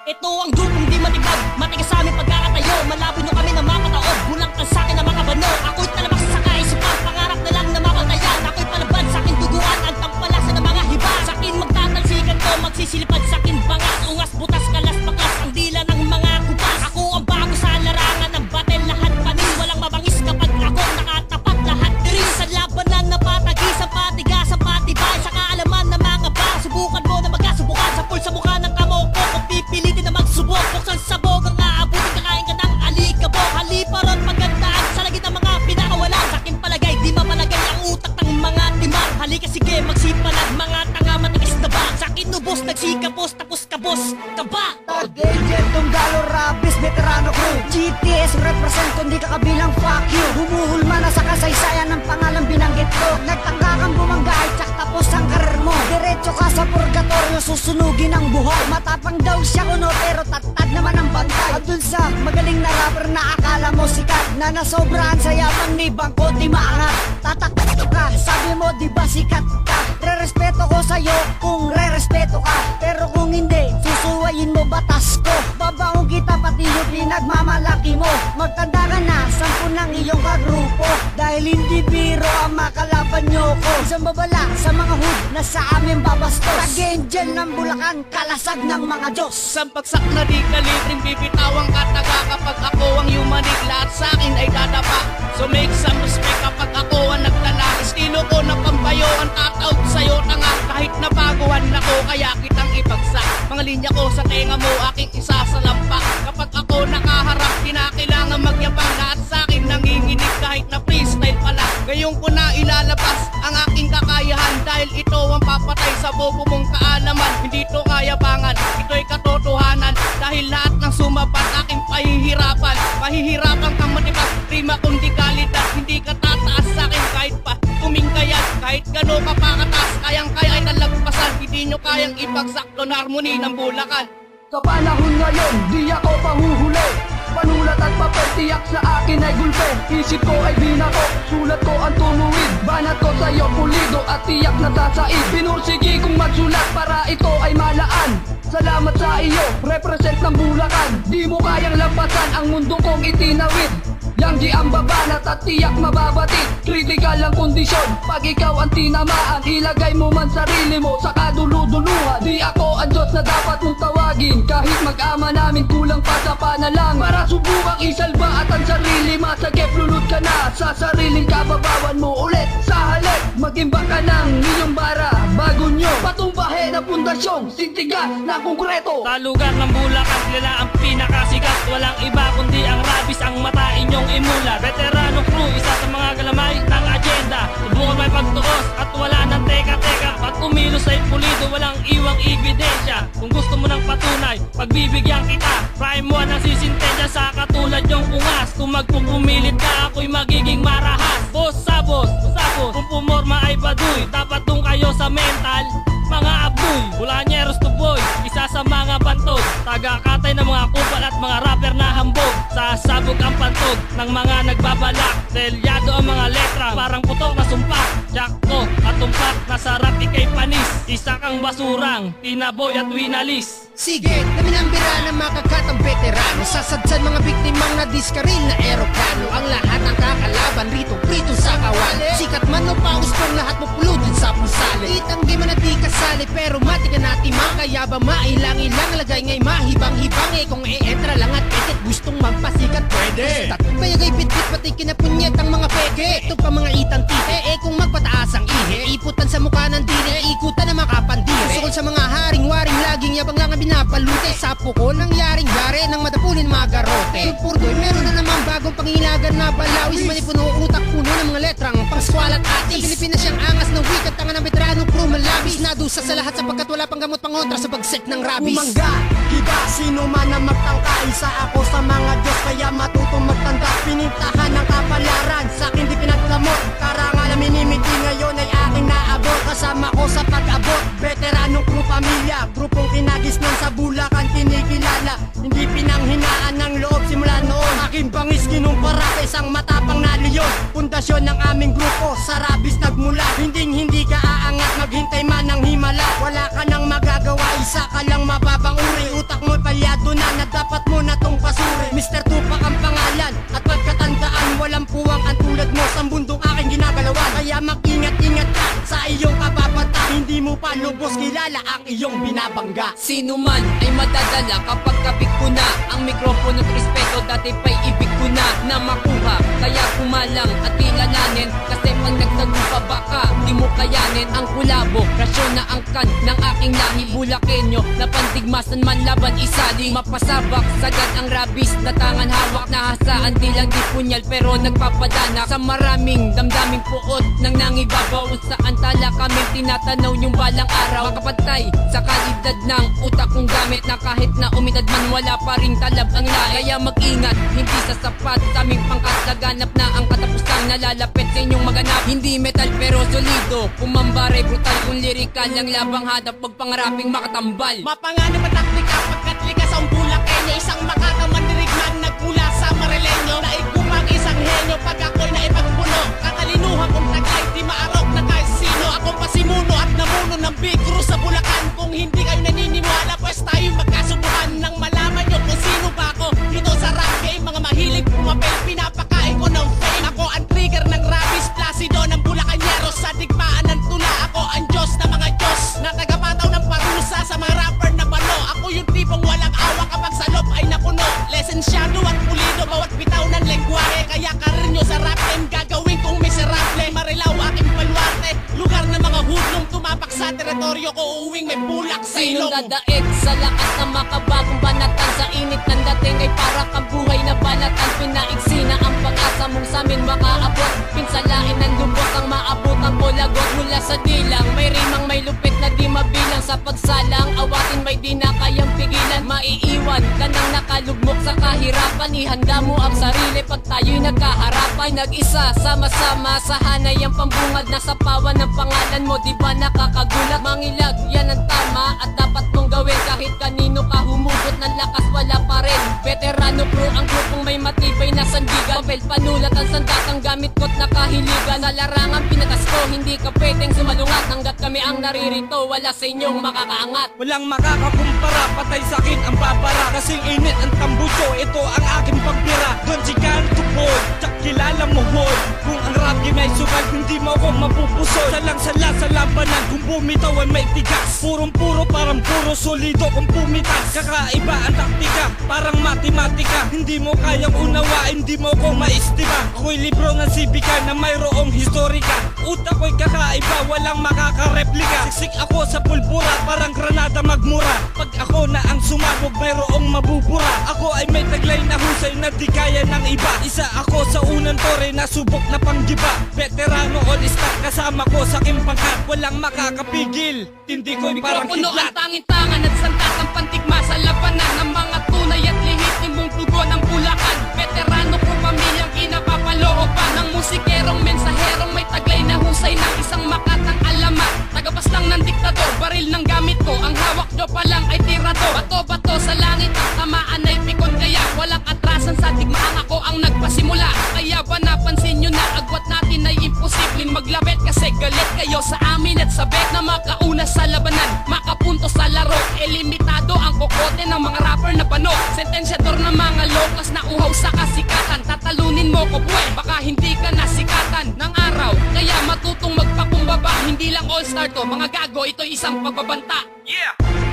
Ito ang grupong di matibag, matigas sa aming pagkakatayo. Malapit nyo kami na mapataod, bulang ka sa akin na mga bano. Ako'y talabak sa kaisipan, pangarap na lang na mapatayan. Ako'y palaban sa akin duguan, ang tampalasan ng mga hiba. Sa akin magtatalsikan ko, magsisilipad sa akin bangas. Ungas, butas, kalas, bakas, ang dila ng mga kupas. Ako ang bago sa larangan ng batel, lahat panin. Walang mabangis kapag ako nakatapat, lahat rin. Sa labanan na patagisan, patigasan, patibay. Sa kaalaman ng mga ba, subukan mo na magkasubukan. Sa pulsa mukha ng kamoko, kung pipilitin na magsubok. Buksan sabog ang aabutin, kakain ka ng alikabok. Haliparon, magandaan, sa lagi ng mga pinakawalan. Sa aking palagay, di mapalagay ang utak ng mga timang. Halika sige, magsipalag, mga tanga matigas na ba. Sa akin ubos, nagsikapos, tapos kabos, kaba. Tag-agent, tunggalo, rabis, veterano crew. GTS represent, kundi ka kabilang fuck you. Humuhulma na sa kasaysayan ng pangalang binanggit ko. Nagtangka kang bumangga, tsak tapos ang karir mo. Diretso ka sa purgatorio, susunugin ang buhay. Matapang daw siya kuno, pero tatad naman ang bantay. At dun sa magaling na rapper na akala mo sikat, na nasobrahan sa yabang ni bangko di maangat. Tatakot ka, sabi mo di ba sikat ka. Re-respeto ko sa'yo kung re-respeto ka, pero kung hindi, susuwayin mo batas ko. Babaong kita pati yung pinagmamalaki mo. Magtanda ka na, 10 ng iyong kagrupo. Dahil hindi biro ang makalaban nyo ko. Isang babala sa mga hood na sa amin babastos. Tag-angel ng Bulacan, kalasag ng mga Diyos. Sampagsak na di kalibring bibitawang kataga. Kapag ako ang yumanig, lahat sa akin ay dadapa. So make some respect kapag ako ang nagtala. Estilo ko na pambayo, ang tataog sa'yo tanga. Kahit nabaguhan ako, kaya kitang ibagsak. Mga linya ko sa tenga mo, aking isasalampak. Kapag ako nakaharap, kinakailangan magyabang. Lahat sa akin nanginginig kahit na freestyle pala. Ngayon ko na ilalabas ang aking kakayahan, dahil ito ang papatay sa bobo mong kaalaman. Hindi to kayabangan, ito'y katotohanan. Dahil lahat ng sumapat aking pahihirapan. Mahihirapan kang matibag, prima kundi kalidad. Hindi ka tataas sa akin kahit pa tumingkayan. Kahit gano'n ka pa kataas, kayang-kaya ay nalagpasan. Hindi nyo kayang ipagsak doon harmony ng Bulacan. Sa panahon ngayon, di ako pahuhuli. Panulat at papel, tiyak sa akin ay gulpe. Isip ko ay binako, sulat ko ang tumuwid. Banat ko sa'yo pulido at tiyak na sasaid. Pinursigi kong magsulat para ito ay malaan. Salamat sa iyo, represent ng Bulacan. Di mo kayang lampasan ang mundo kong itinawid. Yang di ang babanat at tiyak mababatid. Critical ang kondisyon, pag ikaw ang tinamaan, ilagay mo man sarili mo sa kaduluduluhan. Di ako ang Diyos na dapat mong tawagin, kahit mag-ama namin kulang pa sa panalangin. Para subukang isalba at ang sarili masagip, lulod ka na sa sariling kababawan mo ulit. Sa halip, mag-imba ka ng inyong bara bago nyo patumbahin ang pundasyong sintigas na konkreto. Sa lugar ng Bulacan, sila ang pinakasikat. Walang iba kundi ang rabis, ang mata inyong imulat. Veterano crew, isa sa mga galamay ng agenda. Subukan may pagtuos at wala nang teka-teka. Pag umilos ay pulido, walang iwang ebidensya. Kung gusto mo ng patunay, pagbibigyan kita. Prime 1 ang sisintensya sa katulad yung ungas. Kung magpupumilit ka, ako'y magiging marahas. Boss sa boss, kung pumorma ay baduy. Dapat dun kayo sa mental, mga abdoy. Bulanyeros to boy, isa sa mga bantog. Taga-katay ng mga kupal at mga rapper na hambog. Sasabog ang pantog ng mga nagbabalak. Delyado ang mga letra, parang putok na sumpak. Jakto at tumpak, nasarap ikay panis. Isa kang basurang, tinaboy at winalis. Sige, naminambira ng mga kakatang veterano. Sasadsan mga biktimang na diskaril na eroplano. Ang lahat ng kakalaban rito, prito sa kawali. Sikat man o paus kung lahat mo pulutin sa pusali. Itanggi man na di kasali, pero mati ka natin mang. Kaya ba mailang-ilang lagay ngay mahibang-hibang. Eh kung e-entra lang at etit, gustong magpasikat pwede. Bayagay bit-bit pati kinapunyet ang mga peke. Ito pa mga itang tite, eh kung magpataas ang ihe. Iputan sa mukha ng dine, ikutan na makapandire. Sukol sa mga haring-waring, laging yabang lang ang binapalute. Sapo ko nangyaring-yari nang madapunin mga garote. Purdoy, meron na naman bagong pangilagan na balawis. Manipuno utak puno ng mga letrang pangskwal at atis. Sa Pilipinas siyang angas na wikat, tanga ng veterano crew malabis. Nadusa sa lahat sapagkat wala pang gamot pangontra sa pagsek ng rabis. Umangga, iba, sino man ang magtangka. Isa ako sa mga Diyos, kaya matutong magtanda. Pinintahan ng kapalaran, sa akin di pinaglamot. Karangal na minimiti ngayon ay aking naabot. Kasama ko sa pag-abot, veteranong crew pamilya. Grupong kinagisnan sa Bulacan, kinikilala. Hindi pinanghinaan ng loob simula noon. Aking bangis kinumpara sa isang matapang na leon. Pundasyon ng aming grupo, sa rabis nagmula. Hindi ka aangat, maghintay man ng himala. Wala ka nang magagawa, Isa ka lang mababang uri, utak mo palyado na dapat mo na tong pasuri. Mr. Tupac ang pangalan at pagkatandaan, walang puwang ang tulad mo sa mundong aking ginagalawan. Kaya mag-ingat-ingat ka sa iyong kababata, hindi mo pa lubos kilala ang iyong binabangga. Sino man ay madadala kapag kapit ko na ang mikropono at respeto, dati pa'y ibig ko na makuha. Kaya kumalang at kilalanin, kasi pag nagtagupa baka di mo kayanin. Ang kulabo, rasyon na angkan ng aking lahi, Bulakenyo na pantigmasan man laban isali. Mapasabak, sagad ang rabis na tangan hawak, nahasaan di lang di punyal pero nagpapadana sa maraming damdaming puot nang nangibabaw. Saan tala kami tinatanaw yung balang araw, makapatay sa kalidad ng utak kong gamit, na kahit na umidad man wala pa rin talab ang lahi. Kaya mag-ingat, hindi sa sapat sa aming pangkat, laganap na ang katapusang nalalapit sa inyong maganap. Hindi metal pero solido, pumambare brutal kung lirikal ang labang hadap, pagpangaraping makatambal. Mapanganib at taktika pagkat likas ang Bulakenyo, isang makakamandirigman nagmula sa Marileño. Naigupang isang henyo pag ako'y naipagpuno, katalinuhan kong taglay di maarok na kahit sino. Akong pasimuno at namuno ng Big Cruz sa Bulacan. Kung hindi kayo naniniwala, pues tayo magkasubuhan nang malaman nyo kung sino ba ako dito sa rap game. Mga mahilig pumapel, pinapakain ko ng fame. Ako ang trigger ng rabis, Placido ng Bulacanero. Sa digmaan ng tula, ako ang Diyos na mga Diyos, na tagapataw ng parusa sa mga rapper na bano. Ako yung tipong walang awa kapag sa loob ay napuno, lesensyado at pulido bawat bitaw ng lengguwahe. Kaya karir nyo sa rap game, gagawin kong miserable. Marilaw aking baluarte, lugar ng mga hudlong tumapak sa teritoryo ko, uwing may bulak sa Sinong ilong. dadaig sa lakas ng makabagong banatan, sa init ng dating ay para kang buhay na banatan. Pinaigsi na ang pag-asa mong samin makaabot, pinsalain ng lubos ang maabotang ko lagot. Mula sa dilang may rimang may lupit na di mabilang, sa pagsalang awatin may di na kayang pigilan. Maiiwan ka nang nakalugmok sa kahirapan, ihanda mo ang sarili pag tayo'y nagkaharapan. Nag-isa, sama-sama sa hanay ang pambungad, nasa pawan ng pangalan mo, di ba nakakagulat? Mangilag, yan ang tama at dapat mong gawin, kahit kanino ka humugot ng lakas wala pa rin. Veterano crew ang grupong may matibay na sandigan, papel panulat ang sandatang gamit ko't nakahiligan. Sa larangan pinatas ko, hindi ka pwedeng sumalungat, hanggat kami ang naririto, wala sa inyong makakaangat. Walang makakakumpara, patay sa akin ang babara. Kasing init ang tambucho, ito ang aking pagbira. Don Chican to boy, tsak kilala mo hoy. Kung ang rap game ay sugal, hindi mo ako mapupusoy. Salang-sala sa labanan, kung bumitaw ay may tigas. Purong-puro, parang puro solido kung pumitas. Kakaiba ang taktika, parang matematika. Hindi mo kayang unawain, hindi mo ko maistima. Ako'y libro ng sibika na mayroong historika. Utak ko'y kakaiba, walang makakareplika. Siksik ako sa pulbura, parang granada magmura. Pag ako na ang sumabog, mayroong mabubura. Ako ay may taglay na husay na di kaya ng iba. Isa ako sa unang tore na subok na panggiba. Veterano all star, kasama ko sa aking pangkat. Walang makakapigil, hindi ko'y parang Mikropono ang kidlat. tangin-tangan at sandat ang pantigma sa labanan ng mga tunay at lehitimong tugo ng Bulacan. Veterano ko pamilyang kinapapalooban ng musikerong mensaherong may taglay na husay ng isang makatang alamat. Tagabas lang ng diktador, baril ng gamit ko, ang hawak nyo pa lang ay tirador. Bato-bato sa langit, ang tamaan ay pikon, kaya walang atrasan sa digmaan, ako ang nagpasimula. Kaya ba napansin nyo na agwat natin ay imposibleng maglabet, kasi galit kayo sa amin at sabik na makauna sa labanan, makapunto sa laro. Elimitado ang kokote ng mga rapper na bano, sentensyador ng mga lokas na uhaw sa kasikatan. Tatalunin mo ko buhay, baka hindi ka nasikatan ng araw, kaya matutong magpakumbaba. Hindi lang all star to, mga gago, ito'y isang pagbabanta. Yeah!